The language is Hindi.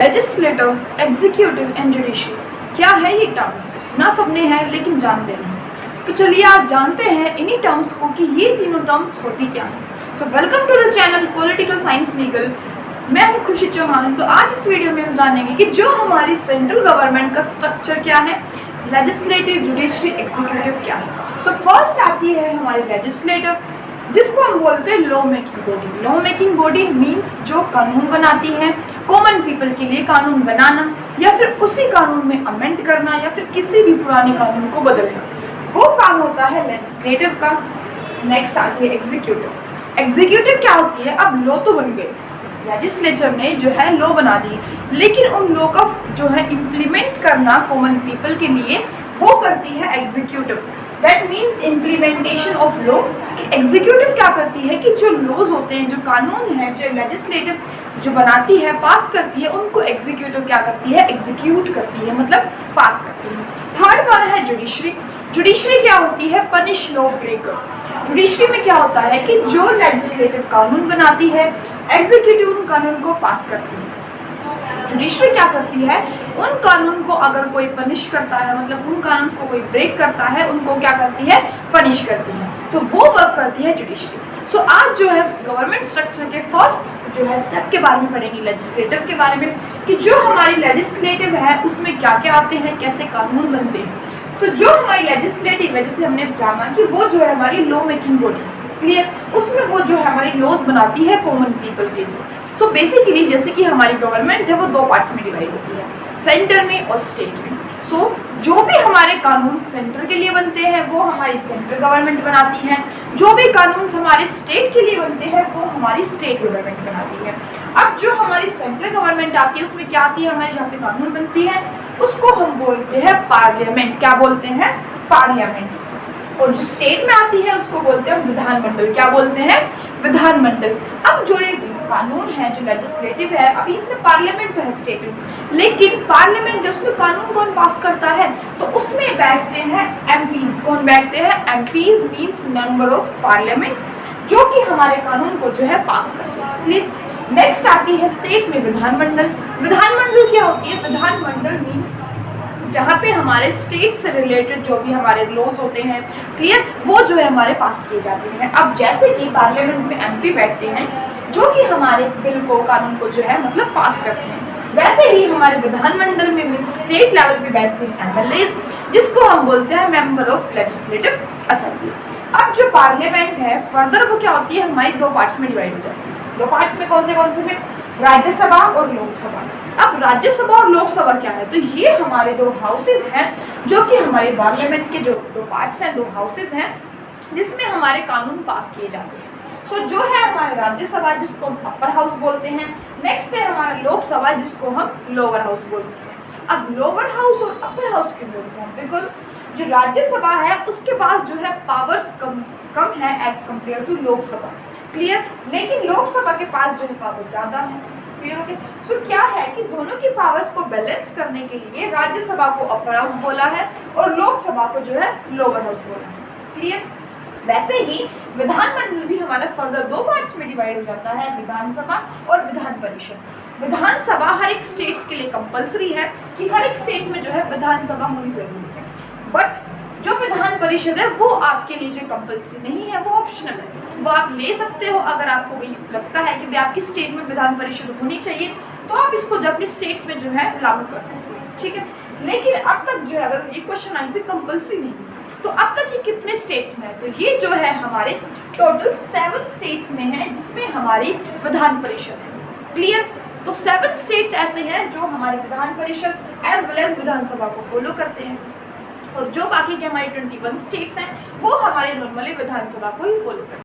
लेजिस्लेटिव, एग्जीक्यूटिव एंड जुडिशरी, क्या है ये टर्म्स? सुना सबने है लेकिन जानते नहीं। तो चलिए आज जानते हैं इन्हीं टर्म्स को कि ये तीनों टर्म्स होती क्या है। So welcome to the channel political science legal. मैं हूँ खुशी चौहान। तो आज इस वीडियो में हम जानेंगे कि जो हमारी सेंट्रल गवर्नमेंट का स्ट्रक्चर क्या है, लेजिस्लेटिव, जुडिशरी, एग्जीक्यूटिव क्या है। सो फर्स्ट आती है हमारी लेजिस्लेटिव, जिसको हम बोलते हैं law making body. Law making body means जो कानून बनाती है, कॉमन पीपल के लिए कानून बनाना या फिर उसी कानून में अमेंड करना या फिर किसी भी पुराने कानून को बदलना, वो काम होता है लेजिस्लेटिव का। नेक्स्ट आती है एग्जीक्यूटिव। एग्जीक्यूटिव क्या होती है? अब लॉ तो बन गए, लेजिस्लेचर ने जो है लॉ बना दी, लेकिन उन लॉ का जो है इम्प्लीमेंट करना कॉमन पीपल के लिए वो करती है executive. That means implementation of law. Executive क्या करती है कि जो लॉज होते हैं, जो कानून है, जो लेजिस्लेटिव जो बनाती है, पास करती है, उनको एग्जीक्यूटिव क्या करती है? एग्जीक्यूट करती है, मतलब पास करती है। थर्ड वन है जुडिशरी। जुडिशरी क्या होती है? Punish law breakers. जुडिशरी में क्या होता है कि जो लेजिस्लेटिव कानून बनाती है, एग्जीक्यूटिव उन कानून को पास करती है। जुडिशरी क्या करती है? उन कानून को अगर कोई पनिश करता है, मतलब उन कानून को कोई ब्रेक करता है, उनको क्या करती है? पनिश करती है। सो वो वर्क करती है जुडिशरी। सो आज जो है गवर्नमेंट स्ट्रक्चर के फर्स्ट जो है स्टेप के बारे में पढ़ेंगे, लेजिस्लेटिव के बारे में, कि जो हमारी लेजिस्लेटिव है उसमें क्या क्या आते हैं, कैसे कानून बनते हैं। सो जो हमारी लेजिस्लेटिव है, जैसे हमने जाना कि वो जो है हमारी लॉ मेकिंग बॉडी, क्लियर, उसमें वो जो है हमारी लॉज बनाती है कॉमन पीपल के लिए। सो बेसिकली जैसे कि हमारी गवर्नमेंट है वो दो पार्ट्स में डिवाइड होती है, सेंटर में और स्टेट में। सो जो भी हमारे कानून सेंटर के लिए बनते हैं वो हमारी सेंट्रल गवर्नमेंट बनाती है, जो भी कानून हमारे स्टेट के लिए बनते हैं वो हमारी स्टेट गवर्नमेंट बनाती है। अब जो हमारी सेंट्रल गवर्नमेंट आती है उसमें क्या आती है? हमारी जहाँ पे कानून बनती है उसको हम बोलते हैं पार्लियामेंट। क्या बोलते हैं? पार्लियामेंट। और जो स्टेट में आती है उसको बोलते हैं विधानमंडल। क्या बोलते हैं? विधानमंडल। अब जो ये कानून है, जो लेजिस्लेटिव है, अभी इसमें पार्लियामेंट तो है स्टेट में, लेकिन पार्लियामेंट उसमें कानून कौन पास करता है? तो उसमें बैठते हैं एमपीज। कौन बैठते हैं? MPs means member of parliament, जो कि हमारे कानून को जो है पास करते हैं। क्लियर। नेक्स्ट आती है स्टेट में विधानमंडल। विधानमंडल क्या होती है? विधानमंडल मीन्स जहाँ पे हमारे स्टेट से रिलेटेड जो भी हमारे लॉज होते हैं, क्लियर, वो जो है हमारे पास किए जाते हैं। अब जैसे कि पार्लियामेंट में एमपी बैठते हैं जो कि हमारे बिल को, कानून को जो है मतलब पास करते हैं, वैसे ही हमारे विधानमंडल में मीन स्टेट लेवल पे बैठते हैं एमएलएज, जिसको हम बोलते हैं मेंबर ऑफ लेजिस्लेटिव असेंबली। अब जो पार्लियामेंट है फर्दर वो क्या होती है? हमारी दो पार्ट्स में डिवाइड हो जाती है। दो पार्ट्स में कौन से में? राज्यसभा और लोकसभा। अब राज्यसभा और लोकसभा क्या है? तो ये हमारे दो हाउसेज हैं, जो कि हमारे पार्लियामेंट के जो दो पार्ट्स हैं, दो हाउसेज हैं, जिसमें हमारे कानून पास किए जाते हैं। सो जो है हमारा राज्यसभा, जिसको हम अपर हाउस बोलते हैं। नेक्स्ट है हमारा लोकसभा, जिसको हम लोअर हाउस बोलते हैं। अब लोअर हाउस और अपर हाउस क्यों बोलते हैं? बिकॉज जो राज्यसभा है उसके पास जो है पावर्स कम है as compare to Lok Sabha, clear, लेकिन लोकसभा के पास जो है पावर ज्यादा है। क्लियर हो गया? सो क्या है कि दोनों की पावर्स को बैलेंस करने के लिए राज्यसभा को अपर हाउस बोला है और लोकसभा को जो है लोअर हाउस बोला है। क्लियर। वैसे ही विधानमंडल भी हमारा फर्दर दो पार्ट्स में डिवाइड हो जाता है, विधानसभा और विधान परिषद। विधानसभा हर एक स्टेट्स के लिए कंपलसरी है कि हर एक स्टेट्स में जो है विधानसभा होनी जरूरी है, बट जो विधान परिषद है वो आपके लिए जो कंपलसरी नहीं है, वो ऑप्शनल है, वो आप ले सकते हो। अगर आपको भी लगता है कि आपकी स्टेट में विधान परिषद होनी चाहिए तो आप इसको जो अपनी स्टेट्स में जो है लागू कर सकते हो, ठीक है। लेकिन अब तक जो है अगर ये क्वेश्चन आई भी कंपलसरी नहीं, तो अब तक ये कितने स्टेट्स में है? तो ये जो है हमारे टोटल 7 स्टेट्स में है, जिसमें हमारी विधान परिषद है। क्लियर। तो 7 स्टेट्स ऐसे हैं जो हमारी Vidhan Parishad as well as विधानसभा को फॉलो करते हैं, और जो बाकी के हमारे 21 स्टेट्स हैं वो हमारे नॉर्मली विधानसभा को ही फॉलो करते हैं।